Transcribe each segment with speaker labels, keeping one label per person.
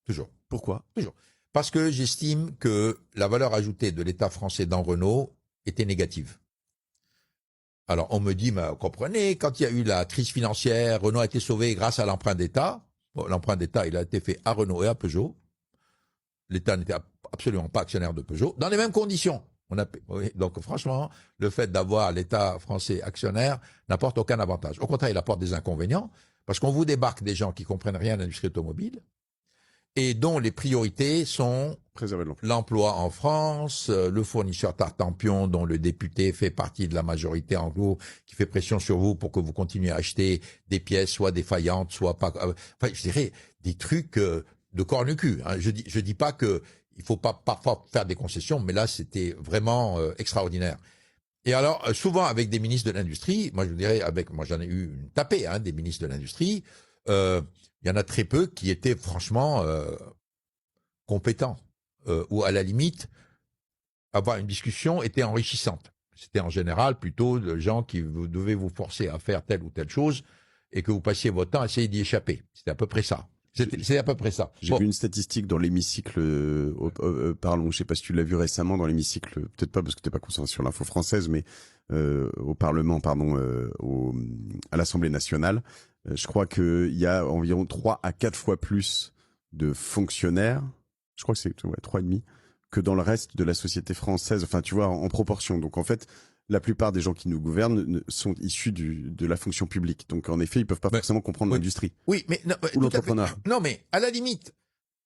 Speaker 1: Toujours.
Speaker 2: Pourquoi?
Speaker 1: Toujours. Parce que j'estime que la valeur ajoutée de l'État français dans Renault était négative. Alors, on me dit, mais comprenez, quand il y a eu la crise financière, Renault a été sauvé grâce à l'emprunt d'État. Bon, l'emprunt d'État, il a été fait à Renault et à Peugeot. L'État n'était absolument pas actionnaire de Peugeot, dans les mêmes conditions. Oui, donc, franchement, le fait d'avoir l'État français actionnaire n'apporte aucun avantage. Au contraire, il apporte des inconvénients, parce qu'on vous débarque des gens qui comprennent rien à l'industrie automobile, et dont les priorités sont
Speaker 2: Préserver
Speaker 1: l'emploi en France, le fournisseur Tartampion, dont le député fait partie de la majorité anglo, qui fait pression sur vous pour que vous continuiez à acheter des pièces soit défaillantes, soit pas... enfin, je dirais des trucs de corne-cul. Hein. Je dis pas que il faut pas parfois faire des concessions, mais là, c'était vraiment extraordinaire. Et alors, souvent avec des ministres de l'industrie, moi je vous dirais, moi j'en ai eu une tapée, hein, des ministres de l'industrie, il y en a très peu qui étaient franchement compétents, ou à la limite, avoir une discussion était enrichissante. C'était en général plutôt de gens qui devaient vous forcer à faire telle ou telle chose et que vous passiez votre temps à essayer d'y échapper. C'était à peu près ça. C'est à peu près ça.
Speaker 2: J'ai vu une statistique dans l'hémicycle, pardon, je sais pas si tu l'as vu récemment dans l'hémicycle, peut-être pas parce que t'es pas concentré sur l'info française, mais au Parlement, pardon, à l'Assemblée nationale, je crois qu'il y a environ 3 à 4 fois plus de fonctionnaires, je crois que c'est 3,5, que dans le reste de la société française, enfin tu vois, en proportion. Donc en fait, la plupart des gens qui nous gouvernent sont issus de la fonction publique. Donc en effet, ils peuvent pas forcément comprendre l'industrie.
Speaker 1: Oui, mais non,
Speaker 2: ou l'entrepreneur.
Speaker 1: Non, mais à la limite,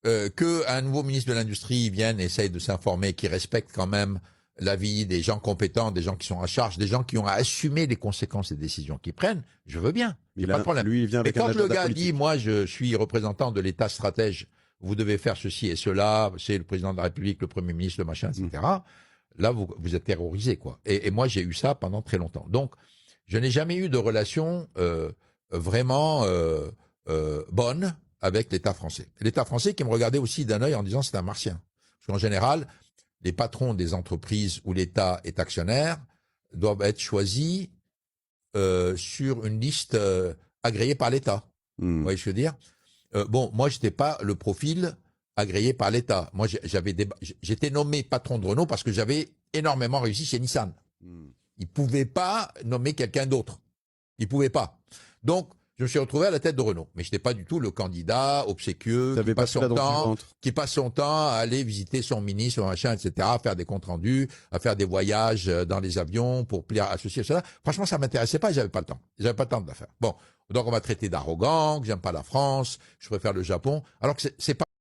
Speaker 1: qu'un nouveau ministre de l'Industrie vienne, essaye de s'informer, qui respecte quand même l'avis des gens compétents, des gens qui sont en charge, des gens qui ont à assumer les conséquences des décisions qu'ils prennent, je veux bien. J'ai pas de problème.
Speaker 2: Lui, il vient avec
Speaker 1: mais quand
Speaker 2: un
Speaker 1: le gars
Speaker 2: politique.
Speaker 1: dit, moi, je suis représentant de l'État stratège, vous devez faire ceci et cela, c'est le président de la République, le Premier ministre, le machin, etc. Là, vous êtes terrorisé, quoi. Et moi, j'ai eu ça pendant très longtemps. Donc, je n'ai jamais eu de relation vraiment bonne avec l'État français. L'État français qui me regardait aussi d'un œil en disant c'est un martien. Parce qu'en général, les patrons des entreprises où l'État est actionnaire doivent être choisis sur une liste agréée par l'État. Vous voyez ce que je veux dire? Bon, moi, j'étais pas le profil agréé par l'État. Moi, j'étais nommé patron de Renault parce que j'avais énormément réussi chez Nissan. Ils pouvaient pas nommer quelqu'un d'autre. Ils pouvaient pas. Donc, je me suis retrouvé à la tête de Renault. Mais je n'étais pas du tout le candidat obséquieux qui passe son temps à aller visiter son ministre, son machin, etc., à faire des comptes rendus, à faire des voyages dans les avions pour plaire à ceci et cela. Franchement, ça m'intéressait pas et j'avais pas le temps. J'avais pas le temps de la faire. Bon. Donc, on m'a traité d'arrogant, que j'aime pas la France, je préfère le Japon. Alors que c'est pas